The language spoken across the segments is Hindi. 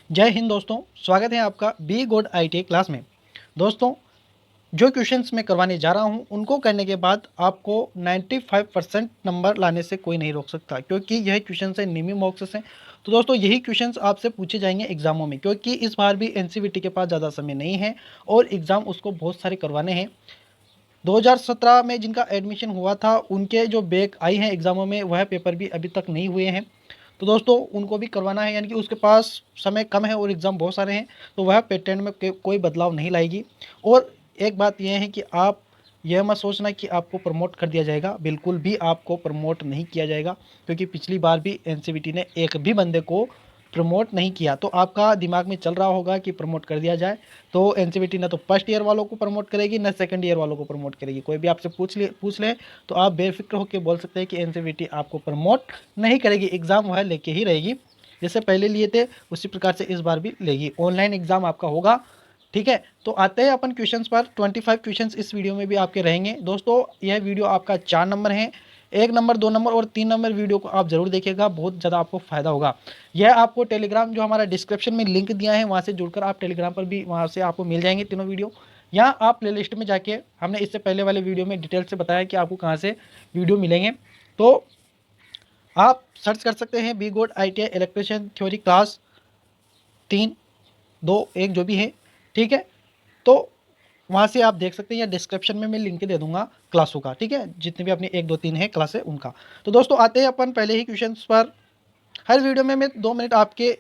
जय हिंद दोस्तों, स्वागत है आपका बी गुड आईटी क्लास में। दोस्तों, जो क्वेश्चंस मैं करवाने जा रहा हूं उनको करने के बाद आपको 95% नंबर लाने से कोई नहीं रोक सकता, क्योंकि यह क्वेश्चन है निमी मॉक्स हैं। तो दोस्तों, यही क्वेश्चंस आपसे पूछे जाएंगे एग्जामों में, क्योंकि इस बार भी एनसीवीटी के पास ज़्यादा समय नहीं है और एग्ज़ाम उसको बहुत सारे करवाने हैं। 2017 में जिनका एडमिशन हुआ था उनके जो बैक आई हैं एग्ज़ामों में, वह पेपर भी अभी तक नहीं हुए हैं। तो दोस्तों, उनको भी करवाना है, यानी कि उसके पास समय कम है और एग्ज़ाम बहुत सारे हैं, तो वह पैटर्न में कोई बदलाव नहीं लाएगी। और एक बात यह है कि आप यह मत सोचना कि आपको प्रमोट कर दिया जाएगा, बिल्कुल भी आपको प्रमोट नहीं किया जाएगा, क्योंकि पिछली बार भी एनसीवीटी ने एक भी बंदे को प्रमोट नहीं किया। तो आपका दिमाग में चल रहा होगा कि प्रमोट कर दिया जाए, तो एनसीवीटी ना तो फर्स्ट ईयर वालों को प्रमोट करेगी ना सेकंड ईयर वालों को प्रमोट करेगी। कोई भी आपसे पूछ ले तो आप बेफिक्र होकर बोल सकते हैं कि एनसीवीटी आपको प्रमोट नहीं करेगी, एग्ज़ाम वह लेके ही रहेगी। जैसे पहले लिए थे उसी प्रकार से इस बार भी लेगी। ऑनलाइन एग्ज़ाम आपका होगा, ठीक है। तो आते हैं अपन क्वेश्चंस पर। 25 क्वेश्चंस इस वीडियो में भी आपके रहेंगे। दोस्तों, यह वीडियो आपका 4 नंबर है। 1 नंबर, 2 नंबर और 3 नंबर वीडियो को आप जरूर देखिएगा, बहुत ज़्यादा आपको फ़ायदा होगा। यह आपको टेलीग्राम जो हमारा डिस्क्रिप्शन में लिंक दिया है वहाँ से जुड़कर आप टेलीग्राम पर भी वहाँ से आपको मिल जाएंगे तीनों वीडियो। या आप प्लेलिस्ट में जाके, हमने इससे पहले वाले वीडियो में डिटेल से बताया कि आपको कहाँ से वीडियो मिलेंगे, तो आप सर्च कर सकते हैं be good ITI electrician theory class 3, 2, 1 जो भी है, ठीक है। तो वहाँ से आप देख सकते हैं, या डिस्क्रिप्शन में मैं लिंक दे दूंगा क्लासों का, ठीक है, जितने भी अपनी 1, 2, 3 है क्लास है उनका। तो दोस्तों, आते हैं अपन पहले ही क्वेश्चन पर। हर वीडियो में मैं 2 मिनट आपके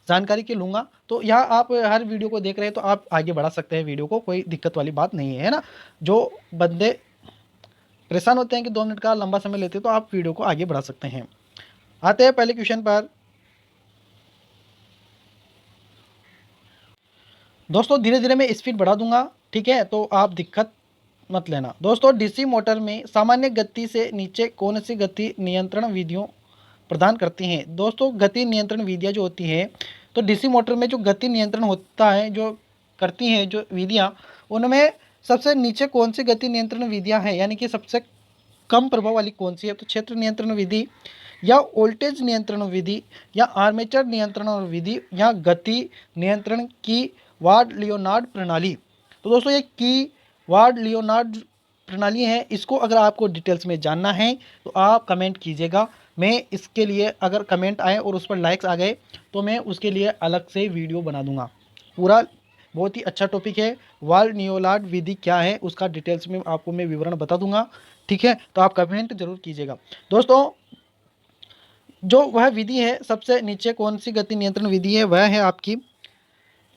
जानकारी के लूँगा, तो यहाँ आप हर वीडियो को देख रहे हैं तो आप आगे बढ़ा सकते हैं वीडियो को, कोई दिक्कत वाली बात नहीं है ना। जो बंदे परेशान होते हैं कि 2 मिनट का लंबा समय लेते हैं, तो आप वीडियो को आगे बढ़ा सकते हैं। आते हैं पहले क्वेश्चन पर। दोस्तों, धीरे धीरे मैं स्पीड बढ़ा दूंगा, ठीक है, तो आप दिक्कत मत लेना। दोस्तों, डीसी मोटर में सामान्य गति से नीचे कौन सी गति नियंत्रण विधियों प्रदान करती हैं? दोस्तों, गति नियंत्रण विधियाँ जो होती हैं, तो डीसी मोटर में जो गति नियंत्रण होता है, जो करती हैं जो विधियाँ, उनमें सबसे नीचे कौन सी गति नियंत्रण विधियाँ हैं, यानी कि सबसे कम प्रभाव वाली कौन सी है? तो क्षेत्र नियंत्रण विधि, या वोल्टेज नियंत्रण विधि, या आर्मेचर नियंत्रण विधि, या गति नियंत्रण की वार्ड लियोनार्ड प्रणाली। तो दोस्तों, ये की वार्ड लियोनार्ड प्रणाली है। इसको अगर आपको डिटेल्स में जानना है तो आप कमेंट कीजिएगा। मैं इसके लिए, अगर कमेंट आए और उस पर लाइक्स आ गए तो मैं उसके लिए अलग से वीडियो बना दूंगा पूरा। बहुत ही अच्छा टॉपिक है। वार्ड लियोनार्ड विधि क्या है उसका डिटेल्स में आपको मैं विवरण बता दूंगा, ठीक है। तो आप कमेंट जरूर कीजिएगा। दोस्तों, जो वह विधि है, सबसे नीचे कौन सी गति नियंत्रण विधि है, वह है आपकी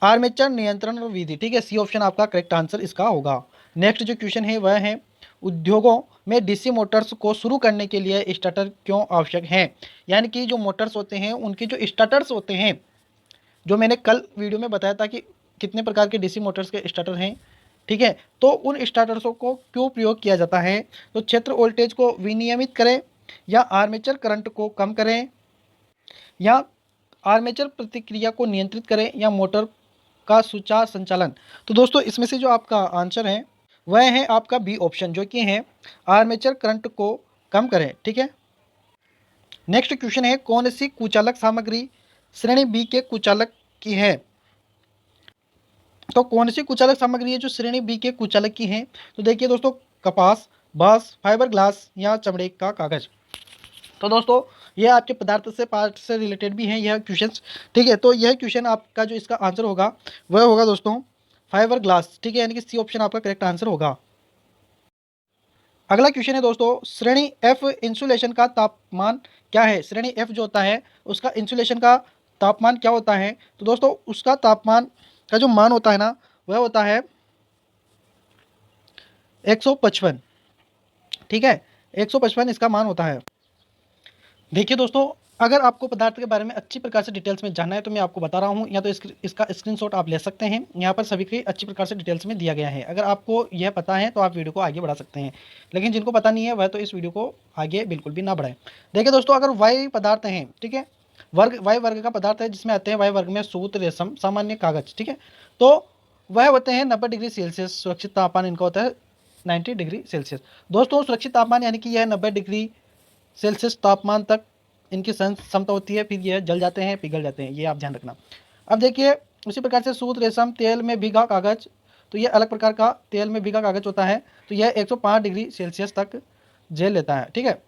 आर्मेचर नियंत्रण विधि, ठीक है। सी ऑप्शन आपका करेक्ट आंसर इसका होगा। नेक्स्ट जो क्वेश्चन है वह है, उद्योगों में डीसी मोटर्स को शुरू करने के लिए स्टार्टर क्यों आवश्यक है? यानी कि जो मोटर्स होते हैं उनके जो स्टार्टर्स होते हैं, जो मैंने कल वीडियो में बताया था कि कितने प्रकार के डीसी मोटर्स के स्टार्टर हैं, ठीक है। तो उन स्टार्टर्सों को क्यों प्रयोग किया जाता है? तो क्षेत्र वोल्टेज को विनियमित करें, या आर्मेचर करंट को कम करें, या आर्मेचर प्रतिक्रिया को नियंत्रित करें, या मोटर का सुचारू संचालन। तो दोस्तों, इसमें से जो आपका आंसर है वह है आपका बी ऑप्शन, जो कि है आर्मेचर करंट को कम करें, ठीक है। नेक्स्ट क्वेश्चन है, कौन सी कुचालक सामग्री श्रेणी बी के कुचालक की है? तो कौन सी कुचालक सामग्री है जो श्रेणी बी के कुचालक की है? तो देखिए दोस्तों, कपास, बांस, फाइबर ग्लास, या चमड़े का कागज। तो दोस्तों, ये आपके पदार्थ से पार्ट से रिलेटेड भी हैं यह क्वेश्चंस, ठीक है। तो यह क्वेश्चन आपका जो इसका आंसर होगा वह होगा दोस्तों फाइबर ग्लास, ठीक है, यानी कि सी ऑप्शन आपका करेक्ट आंसर होगा। अगला क्वेश्चन है दोस्तों, श्रेणी एफ इंसुलेशन का तापमान क्या है? श्रेणी एफ जो होता है उसका इंसुलेशन का तापमान क्या होता है? तो दोस्तों, उसका तापमान का जो मान होता है ना, वह होता है 155, ठीक है। 155 इसका मान होता है। देखिए दोस्तों, अगर आपको पदार्थ के बारे में अच्छी प्रकार से डिटेल्स में जानना है तो मैं आपको बता रहा हूँ, या तो इसका स्क्रीनशॉट आप ले सकते हैं। यहाँ पर सभी की अच्छी प्रकार से डिटेल्स में दिया गया है। अगर आपको यह पता है तो आप वीडियो को आगे बढ़ा सकते हैं, लेकिन जिनको पता नहीं है वह तो इस वीडियो को आगे बिल्कुल भी ना बढ़ाएं। देखिए दोस्तों, अगर वायु पदार्थ हैं, ठीक है, वायु वर्ग का पदार्थ है, जिसमें आते हैं वायु वर्ग में सूत, रेशम, सामान्य कागज, ठीक है। तो वह होते हैं 90 डिग्री सेल्सियस। सुरक्षित तापमान इनका होता है 90 डिग्री सेल्सियस। दोस्तों, सुरक्षित तापमान यानी कि यह 90 डिग्री सेल्सियस तापमान तक इनकी सहन क्षमता होती है, फिर यह जल जाते हैं, पिघल जाते हैं, ये आप ध्यान रखना। अब देखिए उसी प्रकार से सूत, रेशम, तेल में भीगा कागज, तो ये अलग प्रकार का तेल में भीगा कागज होता है, तो यह 105 डिग्री सेल्सियस तक झेल लेता है। ठीक है,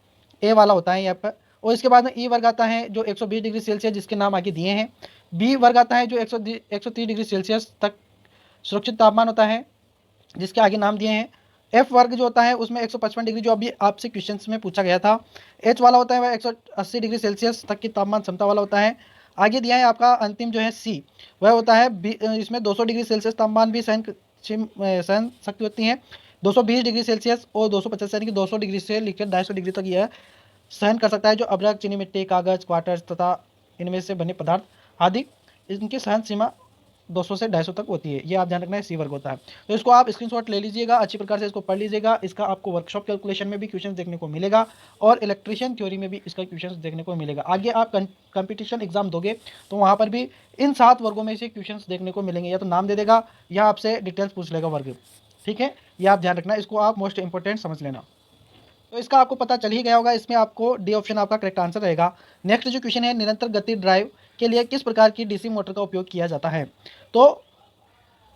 ए वाला होता है यहाँ पर। और इसके बाद में ई वर्ग आता है जो 120 डिग्री सेल्सियस, जिसके नाम आगे दिए हैं। बी वर्ग आता है जो 130 डिग्री सेल्सियस तक सुरक्षित तापमान होता है, जिसके आगे नाम दिए हैं। एफ वर्ग जो होता है उसमें 155 डिग्री, जो अभी आपसे क्वेश्चन में पूछा गया था। एच वाला होता है वह 180 डिग्री सेल्सियस तक की तापमान क्षमता वाला होता है। आगे दिया है आपका अंतिम जो है सी, वह होता है इसमें 200 डिग्री सेल्सियस तापमान भी सहन शक्ति होती है। 220 डिग्री सेल्सियस और 250 यानी कि 200 डिग्री से लेकर 250 डिग्री तक यह सहन कर सकता है, जो अब्रक, चीनी मिट्टी, कागज, क्वार्टर्स तथा इनमें से बने पदार्थ आदि, इनकी सहन सीमा 200 से 250 तक होती है। ये आप ध्यान रखना है, सी वर्ग होता है। तो इसको आप स्क्रीनशॉट ले लीजिएगा, अच्छी प्रकार से इसको पढ़ लीजिएगा। इसका आपको वर्कशॉप कैलकुलेशन में भी क्वेश्चन देखने को मिलेगा और इलेक्ट्रिशियन थ्योरी में भी इसका क्वेश्चन देखने को मिलेगा। आगे आप कंपटीशन एग्जाम दोगे तो वहाँ पर भी इन 7 वर्गों में से क्वेश्चन देखने को मिलेंगे, या तो नाम दे देगा या आपसे डिटेल्स पूछ लेगा वर्ग। ठीक है, ये आप ध्यान रखना, इसको आप मोस्ट इंपॉर्टेंट समझ लेना। तो इसका आपको पता चल ही गया होगा, इसमें आपको डी ऑप्शन आपका करेक्ट आंसर रहेगा। नेक्स्ट जो क्वेश्चन है, निरंतर गति ड्राइव के लिए किस प्रकार की डीसी मोटर का उपयोग किया जाता है? तो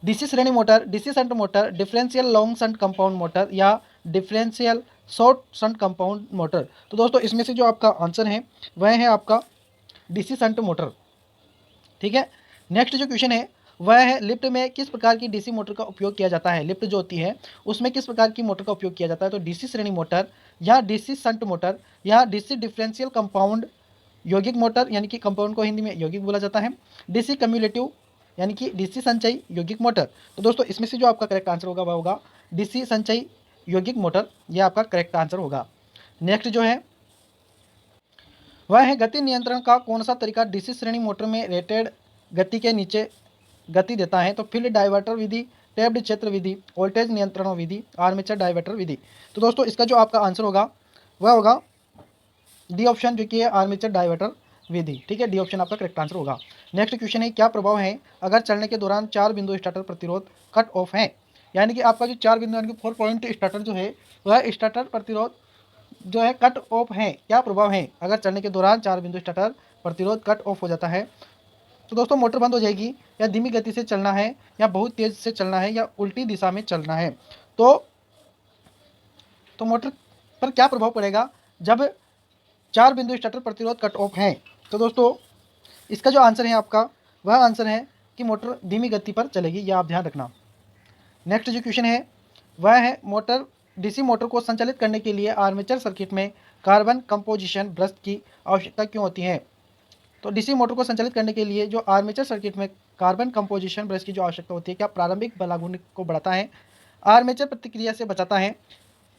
डीसी श्रेणी motor, DC shunt motor, differential long shunt compound motor या differential short shunt compound motor. तो दोस्तों इसमें से जो आपका आंसर है वह है आपका डीसी शंट मोटर। ठीक है, नेक्स्ट जो क्वेश्चन है वह है लिफ्ट में किस प्रकार की डीसी मोटर का उपयोग किया जाता है? लिफ्ट जो होती है उसमें किस प्रकार की मोटर का उपयोग किया जाता है? तो डीसी श्रेणी मोटर या डीसी शंट मोटर या डीसी डिफरेंशियल कंपाउंड यौगिक मोटर, यानी कि कंपाउंड को हिंदी में यौगिक बोला जाता है, डीसी कम्युलेटिव यानी कि डीसी संचयी यौगिक मोटर। तो दोस्तों इसमें से जो आपका करेक्ट आंसर होगा वह होगा डीसी संचयी यौगिक मोटर, यह आपका करेक्ट आंसर होगा। नेक्स्ट जो है वह है गति नियंत्रण का कौन सा तरीका डीसी श्रेणी मोटर में रेटेड गति के नीचे गति देता है? तो फील्ड डाइवर्टर विधि, टैप्ड क्षेत्र विधि, वोल्टेज नियंत्रण विधि, आर्मेचर डाइवर्टर विधि। तो दोस्तों इसका जो आपका आंसर होगा वह होगा डी ऑप्शन, जो कि है आर्मेचर डाइवर्टर विधि। ठीक है, डी ऑप्शन आपका करेक्ट आंसर होगा। नेक्स्ट क्वेश्चन है, क्या प्रभाव है अगर चलने के दौरान 4 बिंदु स्टार्टर प्रतिरोध कट ऑफ है? यानी कि आपका जो 4 बिंदु यानी कि 4 पॉइंट स्टार्टर जो है वह स्टार्टर प्रतिरोध जो है कट ऑफ है। क्या प्रभाव है अगर चलने के दौरान 4 बिंदु स्टार्टर प्रतिरोध कट ऑफ हो जाता है? तो दोस्तों मोटर बंद हो जाएगी, या धीमी गति से चलना है, या बहुत तेज से चलना है, या उल्टी दिशा में चलना है। तो मोटर पर क्या प्रभाव पड़ेगा जब 4 बिंदु स्टार्टर प्रतिरोध कट ऑफ है? तो दोस्तों इसका जो आंसर है आपका वह आंसर है कि मोटर धीमी गति पर चलेगी, यह आप ध्यान रखना। नेक्स्ट जो क्वेश्चन है वह है मोटर डीसी मोटर को संचालित करने के लिए आर्मेचर सर्किट में कार्बन कंपोजिशन ब्रश की आवश्यकता क्यों होती है? तो डीसी मोटर को संचालित करने के लिए जो आर्मेचर सर्किट में कार्बन कंपोजिशन ब्रश की जो आवश्यकता होती है, क्या प्रारंभिक बलागुण को बढ़ाता है, आर्मेचर प्रतिक्रिया से बचाता है,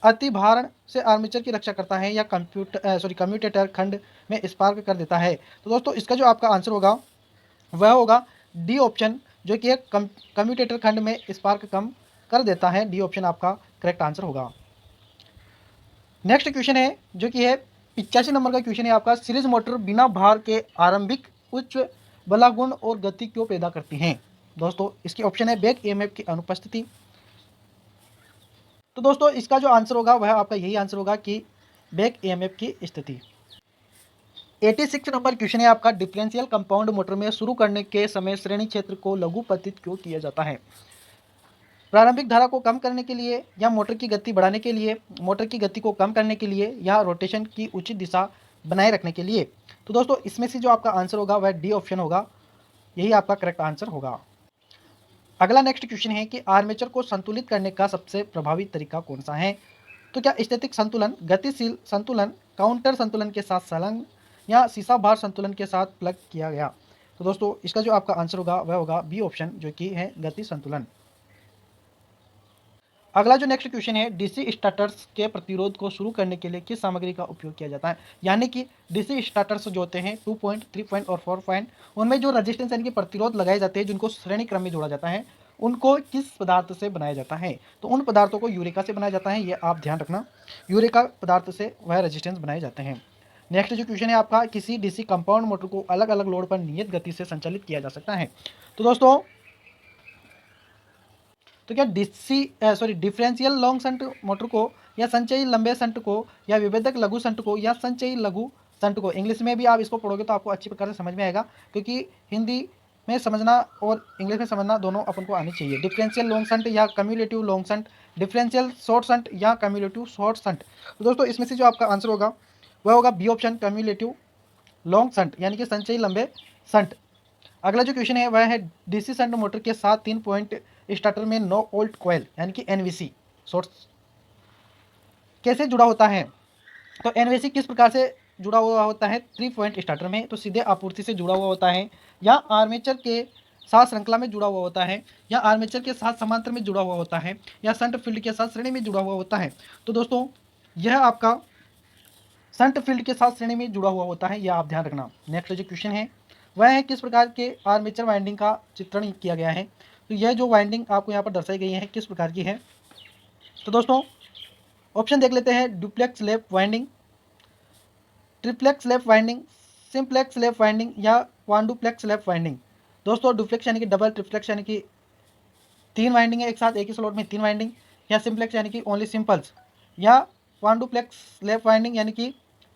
अतिभारण से आर्मेचर की रक्षा करता है, या कम्यूटेटर खंड में स्पार्क कर देता है? तो दोस्तों इसका जो आपका आंसर होगा वह होगा डी ऑप्शन, जो कि कम्यूटेटर खंड में स्पार्क कम कर देता है। डी ऑप्शन आपका करेक्ट आंसर होगा। नेक्स्ट क्वेश्चन है जो कि है 85 नंबर का क्वेश्चन है आपका, सीरीज मोटर बिना भार के आरंभिक उच्च बलागुण और गति क्यों पैदा करती हैं? दोस्तों इसकी ऑप्शन है बैक ईएमएफ की अनुपस्थिति। तो दोस्तों इसका जो आंसर होगा वह आपका यही आंसर होगा कि बैक ईएमएफ की स्थिति। 86 नंबर क्वेश्चन है आपका, डिफरेंशियल कंपाउंड मोटर में शुरू करने के समय श्रेणी क्षेत्र को लघुपतित क्यों किया जाता है? प्रारंभिक धारा को कम करने के लिए, या मोटर की गति बढ़ाने के लिए, मोटर की गति को कम करने के लिए, या रोटेशन की उचित दिशा बनाए रखने के लिए? तो दोस्तों इसमें से जो आपका आंसर होगा वह डी ऑप्शन होगा, यही आपका करेक्ट आंसर होगा। अगला नेक्स्ट क्वेश्चन है कि आर्मेचर को संतुलित करने का सबसे प्रभावी तरीका कौन सा है? तो क्या स्टैटिक संतुलन, गतिशील संतुलन, काउंटर संतुलन के साथ संलग्न, या सीसा भार संतुलन के साथ प्लग किया गया? तो दोस्तों इसका जो आपका आंसर होगा वह होगा बी ऑप्शन, जो कि है गति संतुलन। अगला जो नेक्स्ट क्वेश्चन है, डीसी स्टार्टर्स के प्रतिरोध को शुरू करने के लिए किस सामग्री का उपयोग किया जाता है? यानी कि डीसी स्टार्टर्स जो होते हैं 2 पॉइंट, 3 पॉइंट और 4 पॉइंट, उनमें जो रजिस्टेंस यानी कि प्रतिरोध लगाए जाते हैं जिनको श्रेणी क्रम में जोड़ा जाता है, उनको किस पदार्थ से बनाया जाता है? तो उन पदार्थों को यूरेका से बनाया जाता है, ये आप ध्यान रखना, यूरेका पदार्थ से वह रजिस्टेंस बनाए जाते हैं। नेक्स्ट जो क्वेश्चन है आपका, किसी डीसी कंपाउंड मोटर को अलग अलग लोड पर नियत गति से संचालित किया जा सकता है? तो दोस्तों तो क्या डिफरेंशियल लॉन्ग शंट मोटर को, या संचयी लंबे शंट को, या विभेदक लघु शंट को, या संचयी लघु शंट को? इंग्लिश में भी आप इसको पढ़ोगे तो आपको अच्छी प्रकार से समझ में आएगा, क्योंकि हिंदी में समझना और इंग्लिश में समझना दोनों अपन को आनी चाहिए। डिफरेंशियल लॉन्ग शंट या cumulative long shunt, differential short shunt या कम्युलेटिव शॉर्ट शंट। तो दोस्तों इसमें से जो आपका आंसर होगा वह होगा B option, cumulative long shunt यानी कि संचयी लंबे शंट। अगला जो क्वेश्चन है वह है डीसी शंट मोटर के साथ 3 पॉइंट स्टार्टर में नो वोल्ट कॉइल यानी कि एनवीसी शॉर्ट्स कैसे जुड़ा होता है। तो एनवीसी किस प्रकार से जुड़ा हुआ होता है 3 पॉइंट स्टार्टर में, तो सीधे आपूर्ति से जुड़ा हुआ होता है या आर्मेचर के साथ श्रृंखला में जुड़ा हुआ होता है या आर्मेचर के साथ समांतर में जुड़ा हुआ होता है या शंट फील्ड के साथ श्रेणी में जुड़ा हुआ होता है। तो दोस्तों यह आपका शंट फील्ड के साथ श्रेणी में जुड़ा हुआ होता है, यह आप ध्यान रखना। नेक्स्ट जो क्वेश्चन है वह है किस प्रकार के आर्मेचर वाइंडिंग का चित्रण किया गया है। तो यह जो वाइंडिंग आपको यहाँ पर दर्शाई गई है किस प्रकार की है। तो दोस्तों ऑप्शन देख लेते हैं, duplex lap winding, triplex lap winding, simplex lap winding या क्वाड्रुप्लेक्स लैप वाइंडिंग। दोस्तों डुप्लेक्स यानी कि डबल, ट्रिप्लेक्स यानी कि 3 वाइंडिंग है एक साथ, एक ही स्लॉट में 3 वाइंडिंग, या सिंप्लेक्स यानी कि ओनली सिंपल्स, या क्वाड्रुप्लेक्स लैप वाइंडिंग यानी कि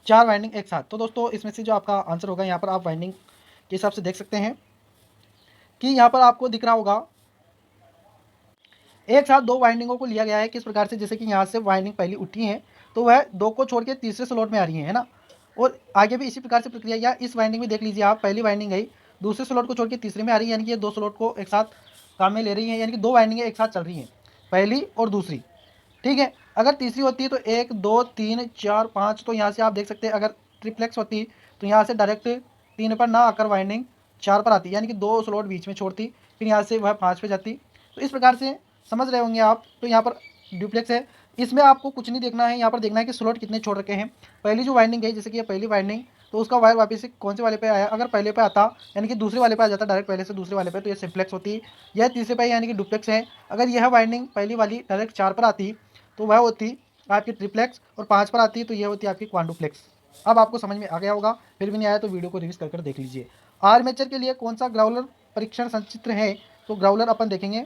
4 वाइंडिंग एक साथ। तो दोस्तों इसमें से जो आपका आंसर होगा यहाँ पर आप वाइंडिंग के हिसाब से देख सकते हैं कि यहाँ पर आपको दिख रहा होगा एक साथ 2 वाइंडिंगों को लिया गया है। किस प्रकार से, जैसे कि यहाँ से वाइंडिंग पहली उठी है तो वह 2 को छोड़ के तीसरे स्लॉट में आ रही है ना, और आगे भी इसी प्रकार से प्रक्रिया, या इस वाइंडिंग में देख लीजिए आप, पहली वाइंडिंग गई दूसरे स्लॉट को छोड़ के तीसरे में आ रही है, यानी कि ये 2 स्लॉट को एक साथ काम में ले रही है, यानी कि 2 वाइंडिंगें एक साथ चल रही हैं, पहली और दूसरी। ठीक है, अगर तीसरी होती है तो 1 2 3 4 5, तो यहाँ से आप देख सकते हैं अगर ट्रिप्लेक्स होती तो यहाँ से डायरेक्ट 3 पर ना आकर वाइंडिंग 4 पर आती, यानी कि 2 स्लॉट बीच में छोड़ती, फिर यहाँ से वह 5 पे जाती। तो इस प्रकार से समझ रहे होंगे आप। तो यहाँ पर डुप्लेक्स है, इसमें आपको कुछ नहीं देखना है, यहाँ पर देखना है कि स्लॉट कितने छोड़ रखे हैं। पहली जो वाइंडिंग है, जैसे कि ये पहली वाइंडिंग, तो उसका वायर वापस से कौन से वाले पे आया, अगर पहले पे आता यानी कि दूसरे वाले पे आ जाता डायरेक्ट पहले से दूसरे वाले पे, तो ये सिंप्लेक्स होती। यह तीसरे पे यानी कि डुप्लेक्स है। अगर यह वाइंडिंग पहली वाली डायरेक्ट 4 पर आती तो वह होती आपकी ट्रिप्लेक्स, और 5 पर आती तो यह होती आपकी क्वाड्रुप्लेक्स। अब आपको समझ में आ गया होगा, फिर भी नहीं आया तो वीडियो को रिवीज कर देख लीजिए। आर्मेचर के लिए कौन सा ग्राउलर परीक्षण संचित्र है, तो ग्राउलर अपन देखेंगे।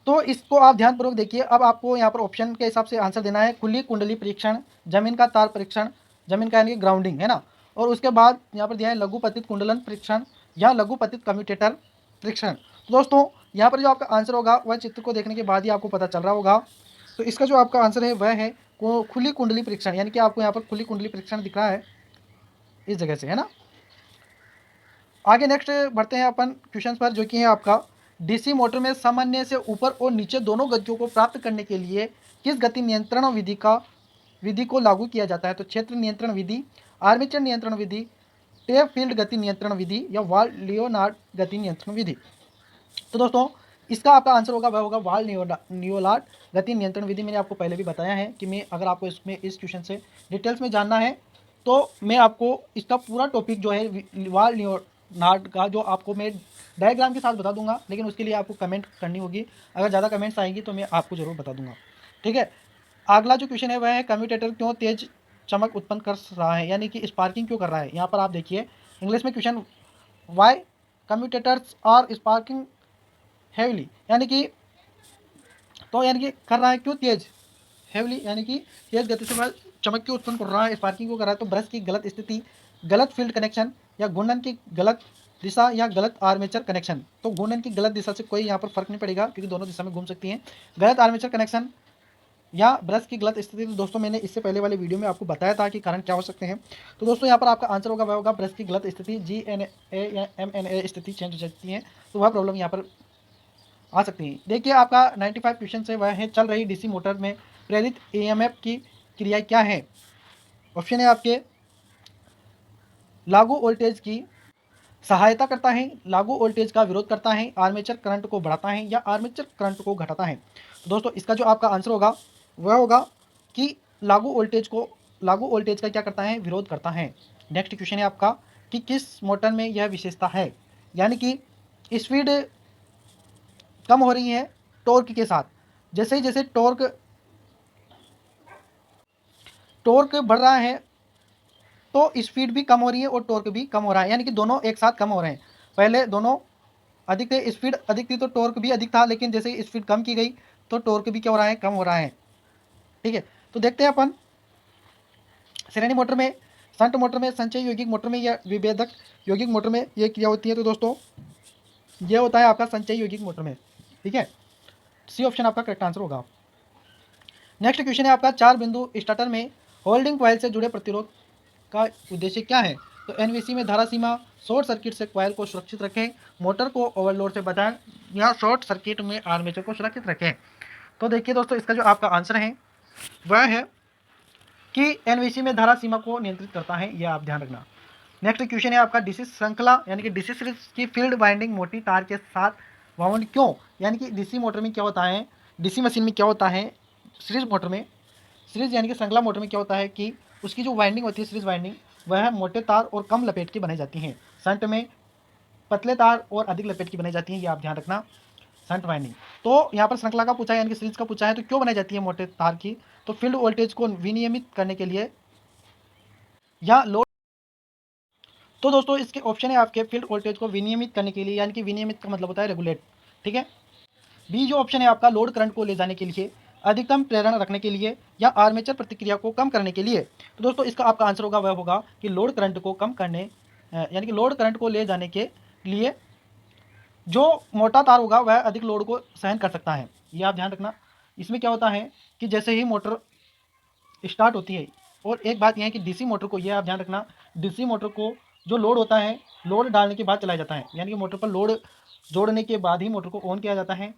तो इसको आप ध्यानपूर्वक देखिए। अब आपको यहाँ पर ऑप्शन के हिसाब से आंसर देना है, खुली कुंडली परीक्षण, जमीन का तार परीक्षण, जमीन का यानी कि ग्राउंडिंग है ना, और उसके बाद यहाँ पर दिया है लघु पतित कुंडलन परीक्षण या लघु पतित कम्यूटेटर परीक्षण। तो दोस्तों यहाँ पर जो आपका आंसर होगा वह चित्र को देखने के बाद ही आपको पता चल रहा होगा। तो इसका जो आपका आंसर है वह है खुली कुंडली परीक्षण, यानी कि आपको यहाँ पर खुली कुंडली परीक्षण दिख रहा है इस जगह से, है ना। आगे नेक्स्ट बढ़ते हैं अपन क्वेश्चन पर, जो कि है आपका डीसी मोटर में सामान्य से ऊपर और नीचे दोनों गतियों को प्राप्त करने के लिए किस गति नियंत्रण विधि को लागू किया जाता है। तो क्षेत्र नियंत्रण विधि, आर्मेचर नियंत्रण विधि, टेप फील्ड गति नियंत्रण विधि या वाल लियोनार्ड गति नियंत्रण विधि। तो दोस्तों इसका आपका आंसर होगा वह होगा वाल नियोलार्ड गति नियंत्रण विधि। मैंने आपको पहले भी बताया है कि मैं अगर आपको इसमें इस क्वेश्चन से डिटेल्स में जानना है तो मैं आपको इसका पूरा टॉपिक जो है वाल नियोलार्ड का जो आपको मैं डायग्राम के साथ बता दूंगा, लेकिन उसके लिए आपको कमेंट करनी होगी। अगर ज़्यादा कमेंट्स आएंगी तो मैं आपको ज़रूर बता दूंगा। ठीक है, अगला जो क्वेश्चन है वह है कम्यूटेटर क्यों तेज चमक उत्पन्न कर रहा है, यानी कि स्पार्किंग क्यों कर रहा है। यहाँ पर आप देखिए इंग्लिश में question, why commutators are sparking heavily, यानी कि तो यानी कि कर रहा है क्यों तेज, हेवली यानी कि तेज गति से वह चमक क्यों उत्पन्न कर रहा है, स्पार्किंग क्यों कर रहा है। तो ब्रश की गलत स्थिति, गलत फील्ड कनेक्शन, या घूर्णन की गलत दिशा, या गलत आर्मेचर कनेक्शन। तो घूर्णन की गलत दिशा से कोई यहाँ पर फर्क नहीं पड़ेगा क्योंकि दोनों दिशा में घूम सकती हैं। गलत आर्मेचर कनेक्शन या ब्रश की गलत स्थिति, तो दोस्तों मैंने इससे पहले वाले वीडियो में आपको बताया था कि कारण क्या हो सकते हैं। तो दोस्तों यहाँ पर आपका आंसर होगा वह होगा ब्रश की गलत स्थिति, GNA या MNA स्थिति चेंज हो सकती है, तो वह प्रॉब्लम यहाँ पर आ सकती है। देखिए आपका 95 क्वेश्चन से वह है चल रही डीसी मोटर में प्रेरित EMF की क्रिया क्या है। ऑप्शन है आपके लागू वोल्टेज की सहायता करता है, लागू वोल्टेज का विरोध करता है, आर्मेचर करंट को बढ़ाता है, या आर्मेचर करंट को घटाता है। तो दोस्तों इसका जो आपका आंसर होगा वह होगा कि लागू वोल्टेज का क्या करता है, विरोध करता है। नेक्स्ट क्वेश्चन है आपका कि किस मोटर में यह विशेषता है, यानी कि स्पीड कम हो रही है टॉर्क के साथ, जैसे ही जैसे टॉर्क बढ़ रहा है तो स्पीड भी कम हो रही है और टॉर्क भी कम हो रहा है, यानी कि दोनों एक साथ कम हो रहे हैं। पहले दोनों अधिक थे, स्पीड अधिक थी तो टॉर्क भी अधिक था, लेकिन जैसे ही स्पीड कम की गई तो टॉर्क भी क्या हो रहा है, कम हो रहा है। ठीक है, तो देखते हैं अपन श्रेणी मोटर में, शंट मोटर में, संचयी यौगिक मोटर में या विभेदक यौगिक मोटर में ये क्रिया होती है। तो दोस्तों ये होता है आपका संचयी यौगिक मोटर में, ठीक है। सी ऑप्शन आपका करेक्ट आंसर होगा। नेक्स्ट क्वेश्चन है आपका 4 बिंदु स्टार्टर में होल्डिंग कॉइल से जुड़े प्रतिरोध का उद्देश्य क्या है? तो एनवीसी में धारा सीमा, शॉर्ट सर्किट से कॉइल को सुरक्षित रखें, मोटर को ओवरलोड से बचाएं या शॉर्ट सर्किट में आर्मेचर को सुरक्षित रखें। तो देखिए दोस्तों, इसका जो आपका आंसर है वह है कि एनवीसी में धारा सीमा को नियंत्रित करता है, यह आप ध्यान रखना। नेक्स्ट क्वेश्चन है आपका डीसी श्रृंखला यानी कि डीसी सीरीज की फील्ड वाइंडिंग मोटी तार के साथ वाउंड क्यों? यानी कि डीसी मोटर में क्या होता है, डीसी मशीन में क्या होता है, सीरीज मोटर में, सीरीज यानी कि श्रृंखला मोटर में क्या होता है कि उसकी जो वाइंडिंग होती है सीरीज वाइंडिंग, वह मोटे तार और कम लपेट की बनाई जाती हैं। शंट में पतले तार और अधिक लपेट की बनाई जाती हैं, ये आप ध्यान रखना। शंट वाइंडिंग तो यहाँ पर श्रृंखला का पूछा है यानी कि सीरीज का पूछा है, तो क्यों बनाई जाती है मोटे तार की? तो फील्ड वोल्टेज को विनियमित करने के लिए या लोड। तो दोस्तों इसके ऑप्शन है आपके फील्ड वोल्टेज को विनियमित करने के लिए, यानी कि विनियमित का मतलब होता है रेगुलेट, ठीक है। बी जो ऑप्शन है आपका लोड करंट को ले जाने के लिए, अधिकतम प्रेरण रखने के लिए या आर्मेचर प्रतिक्रिया को कम करने के लिए। तो दोस्तों इसका आपका आंसर होगा वह होगा कि लोड करंट को कम करने यानी कि लोड करंट को ले जाने के लिए जो मोटा तार होगा वह अधिक लोड को सहन कर सकता है, ये आप ध्यान रखना। इसमें क्या होता है कि जैसे ही मोटर स्टार्ट होती है, और एक बात यह है कि डीसी मोटर को, यह आप ध्यान रखना, डीसी मोटर को जो लोड होता है लोड डालने के बाद चलाया जाता है, यानी कि मोटर पर लोड जोड़ने के बाद ही मोटर को ऑन किया जाता है।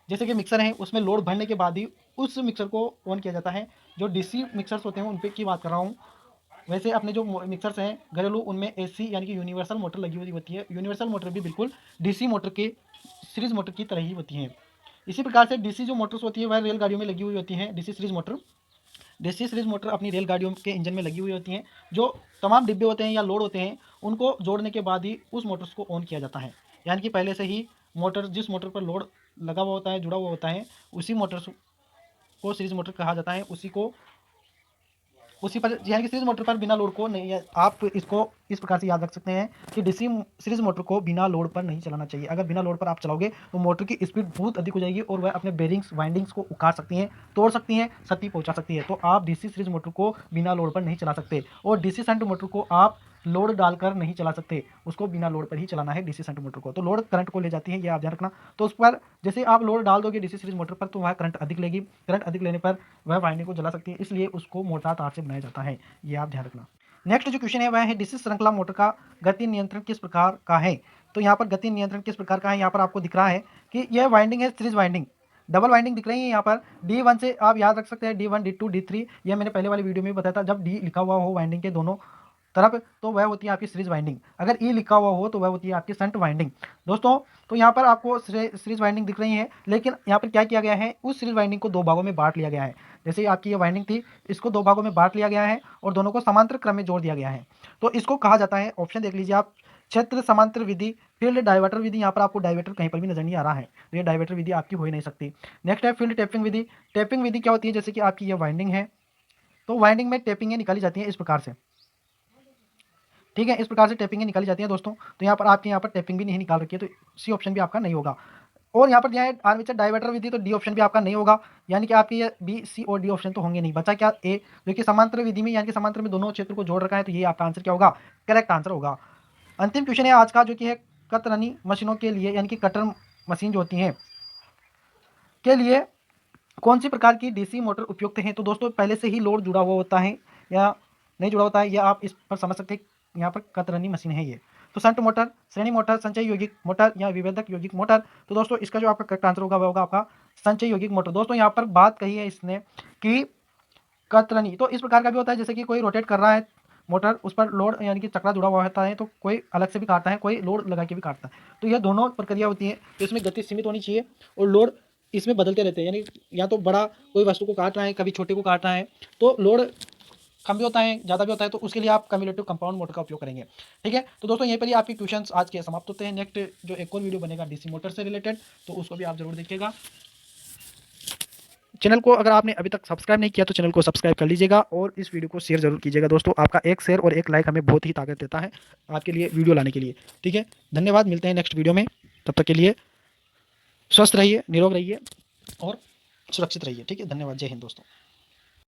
जैसे कि मिक्सर है उसमें लोड भरने के बाद ही उस मिक्सर को ऑन किया जाता है। जो डीसी मिक्सर्स होते हैं उन पे की बात कर रहा हूँ। वैसे अपने जो मिक्सर्स हैं घरेलू उनमें एसी यानी कि यूनिवर्सल मोटर लगी हुई होती है। यूनिवर्सल मोटर भी बिल्कुल डीसी मोटर के सीरीज मोटर की तरह ही होती हैं। इसी प्रकार से डीसी जो मोटर्स होती है वह रेलगाड़ियों में लगी हुई होती हैं। DC series motor, DC series motor अपनी रेलगाड़ियों के इंजन में लगी हुई होती हैं। जो तमाम डिब्बे होते हैं या लोड होते हैं उनको जोड़ने के बाद ही उस मोटर्स को ऑन किया जाता है, यानी कि पहले से ही मोटर, जिस मोटर पर लोड लगा हुआ होता है, जुड़ा हुआ होता है, उसी मोटर को सीरीज मोटर कहा जाता है। उसी पर यानी कि सीरीज मोटर पर बिना लोड को नहीं, आप इसको इस प्रकार से याद रख सकते हैं कि डीसी सीरीज मोटर को बिना लोड पर नहीं चलाना चाहिए। अगर बिना लोड पर आप चलाओगे तो मोटर की स्पीड बहुत अधिक हो जाएगी और वह अपने बेरिंग्स वाइंडिंग्स को उखाड़ सकती हैं, तोड़ सकती हैं, क्षति पहुंचा सकती है। तो आप डीसी सीरीज मोटर को बिना लोड पर नहीं चला सकते, और डीसी शंट मोटर को आप लोड डालकर नहीं चला सकते, उसको बिना लोड पर ही चलाना है डीसी शंट मोटर को। तो लोड करंट को ले जाती है, ये आप ध्यान रखना। तो उस पर जैसे आप लोड डाल दोगे डीसी सीरीज मोटर पर तो वह करंट अधिक लेगी, करंट अधिक लेने पर वह वाइंडिंग को जला सकती है, इसलिए उसको मोटा तार से बनाया जाता है, ये आप ध्यान रखना। नेक्स्ट जो क्वेश्चन है वह है डीसी श्रृंखला मोटर का गति नियंत्रण किस प्रकार का है? तो यहाँ पर गति नियंत्रण किस प्रकार का है, यहाँ पर आपको दिख रहा है कि यह वाइंडिंग है सीरीज वाइंडिंग, डबल वाइंडिंग दिख रही है यहाँ पर। D1 से आप याद रख सकते हैं D1, D2, D3, यह मैंने पहले वाली वीडियो में बताया था। जब D लिखा हुआ हो वाइंडिंग के दोनों तरफ तो वह होती है आपकी सीरीज वाइंडिंग, अगर ई लिखा हुआ हो तो वह होती है आपकी शंट वाइंडिंग। दोस्तों तो यहाँ पर आपको सीरीज वाइंडिंग दिख रही है, लेकिन यहाँ पर क्या किया गया है, उस सीरीज वाइंडिंग को दो भागों में बांट लिया गया है। जैसे आपकी ये वाइंडिंग थी, इसको दो भागों में बांट लिया गया है और दोनों को समांतर क्रम में जोड़ दिया गया है। तो इसको कहा जाता है, ऑप्शन देख लीजिए आप, क्षेत्र समांतर विधि, फील्ड डाइवर्टर विधि। यहाँ पर आपको डाइवर्टर कहीं पर भी नजर नहीं आ रहा है, तो ये डाइवर्टर विधि आपकी हो ही नहीं सकती। नेक्स्ट है फील्ड टेपिंग विधि। टेपिंग विधि क्या होती है, जैसे कि आपकी ये वाइंडिंग है तो वाइंडिंग में टेपिंगें निकाली जाती हैं इस प्रकार से, ठीक है, इस प्रकार से टेपिंगें निकाली जाती हैं दोस्तों। तो यहाँ पर आपके यहाँ पर टेपिंग भी नहीं निकाल रखी है, तो सी ऑप्शन भी आपका नहीं होगा। और यहाँ पर दिया है आर्मेचर डाइवर्टर विधि, तो डी ऑप्शन भी आपका नहीं होगा, यानी कि आपके ये बी, सी और डी ऑप्शन तो होंगे नहीं। बचा क्या, ए, जो कि समांतर विधि में, यानी कि समांतर में दोनों क्षेत्र को जोड़ रखा है, तो ये आपका आंसर क्या होगा, करेक्ट आंसर होगा। अंतिम क्वेश्चन है आज का, जो कि है कतरनी मशीनों के लिए, यानी कि कटर मशीन जो होती हैं के लिए कौन सी प्रकार की डीसी मोटर उपयुक्त है? तो दोस्तों पहले से ही लोड जुड़ा हुआ होता है या नहीं जुड़ा होता है, या आप इस पर समझ सकते हैं, यहाँ पर कतरनी मशीन है ये। तो शंट मोटर, श्रेणी मोटर, संचय यौगिक मोटर या विभेदक यौगिक मोटर। तो दोस्तों इसका जो आपका करेक्ट आंसर होगा वह होगा आपका संचय यौगिक मोटर। दोस्तों यहाँ पर बात कही है इसने कि कतरनी, तो इस प्रकार का भी होता है, जैसे कि कोई रोटेट कर रहा है मोटर, उस पर लोड यानी कि चक्रा जुड़ा हुआ होता है, तो कोई अलग से भी काटता है, कोई लोड लगा के भी काटता है। तो यह दोनों प्रक्रिया होती है, तो इसमें गति सीमित होनी चाहिए और लोड इसमें बदलते रहते हैं, यानी या तो बड़ा कोई वस्तु को काट रहा है, कभी छोटे को काट रहा है, तो लोड कम भी होता है, ज़्यादा भी होता है, तो उसके लिए आप कम्युलेटिव कंपाउंड मोटर का उपयोग करेंगे, ठीक है। तो दोस्तों यहीं पर ही आपके क्वेश्चंस आज के समाप्त होते हैं। नेक्स्ट जो एक और वीडियो बनेगा डीसी मोटर से रिलेटेड, तो उसको भी आप जरूर देखिएगा। चैनल को अगर आपने अभी तक सब्सक्राइब नहीं किया तो चैनल को सब्सक्राइब कर लीजिएगा और इस वीडियो को शेयर जरूर कीजिएगा दोस्तों। आपका एक शेयर और एक लाइक हमें बहुत ही ताकत देता है आपके लिए वीडियो लाने के लिए, ठीक है। धन्यवाद, मिलते हैं नेक्स्ट वीडियो में, तब तक के लिए स्वस्थ रहिए, निरोग रहिए और सुरक्षित रहिए, ठीक है। धन्यवाद, जय हिंद दोस्तों।